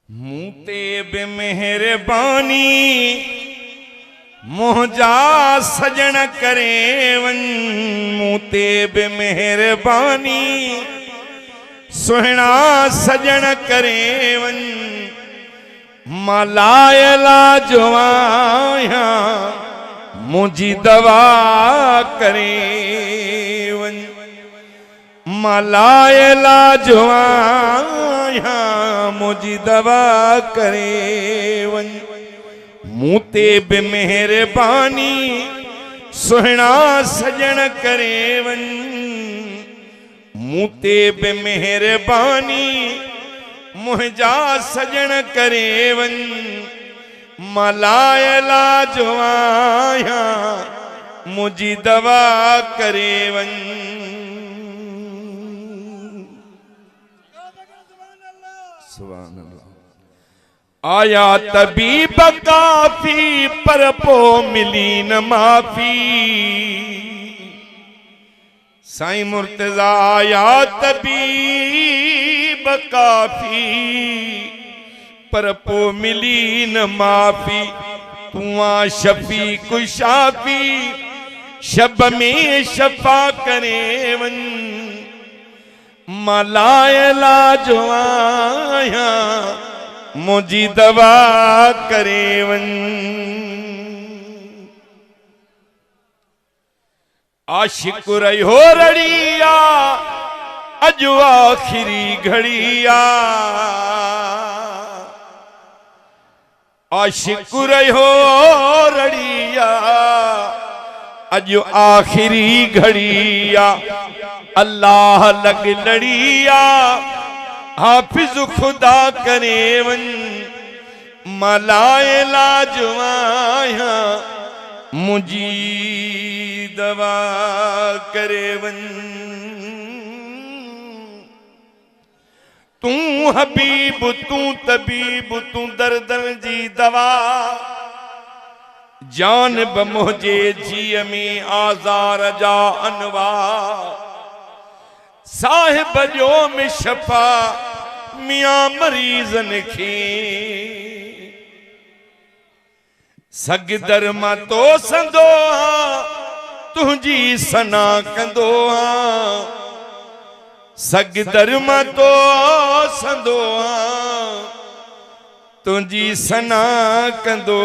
मूते बेमेहरबानी मोहजा सजन करे वन। मूते बेमेहरबानी सुहना सजन करे वन। मलायला जवाया मुझी दवा करे वन। मलायला जवाया मुझी दवा करे वन। मूते बेमेहरबानी सुहना सजन करे वन। मूते बेमेहरबानी मुझा सजन करे वन। मलायला जवाया मुझी दवा करे वन। सुभान अल्लाह। आया तबीब काफी पर पो मिली न माफी। साईं मुर्तजा आया तबीब काफी पर पो मिली न माफी। तुआ शफी कुशाफी शब में शफा करे वन। मलायला जो आया मुझी दवा करे वन। आशिक रहो रड़िया अजो आखिरी घड़िया। आशिक रहो रड़िया अजो आखिरी घड़िया। अल्लाह लग लड़िया हाफिज खुदा करे वन। मलायला जवाया मुझी दवा करे वन। तू हबीब तू तबीब तू दर्दन जी दवा। जान बमोजे जी में आजार जा अनवा। साहिब जो में शफा मियां मरीजन खे। सगदर मां तो संदो तुझी सना कंदो। सगदर मां तो संदो तुझी सना कंदो।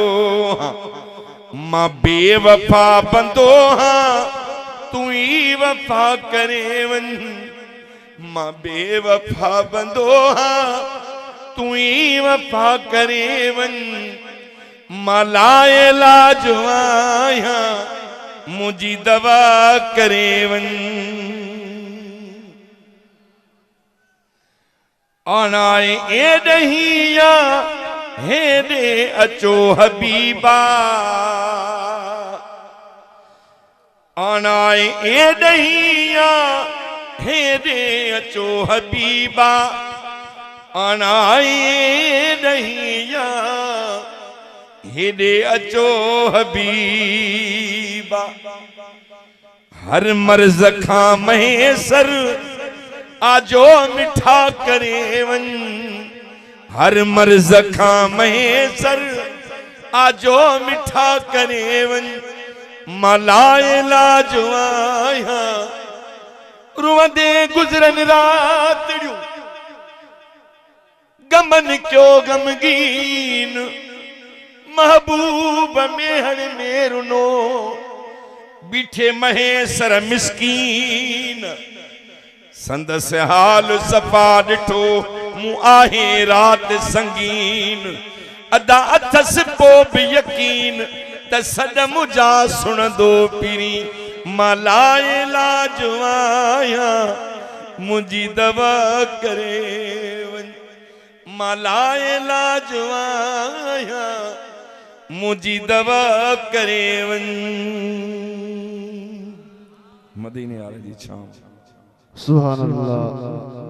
मां बेवफा बंदो तू ही वफा करे वन। मां बेवफा बंदो तू ही वफा करे वन। मलायला जो आया मुझी दवा करे वन। आनाए ए दहिया हे दे अचो हबीबा। आनाए ए दहिया हे दे अचो हबीबा। आनाए दहिया हे दे अचो हबीबा। हर मर्ज खां महेसर आजो मिठा करे वन। हर मर्ज खां महेसर आजो मिठा करे वन। मलायला जो आया रुवंदे गुजरन रातड़ियूं। गमन क्यों गमगीन महबूब मेहर मेरुनो। बीठे महेसर मिस्कीन संदस हाल सफा डिठो मुँह आहे रात संगीन। अदा अथस पो भी यकीन त सदम जा सुन दो पीरी। मलायला जो आया मुझी दवा करे वन। मलायला जो आया मुझी दवा करे वन। मदीने वाले दी छाम। सुभान अल्लाह।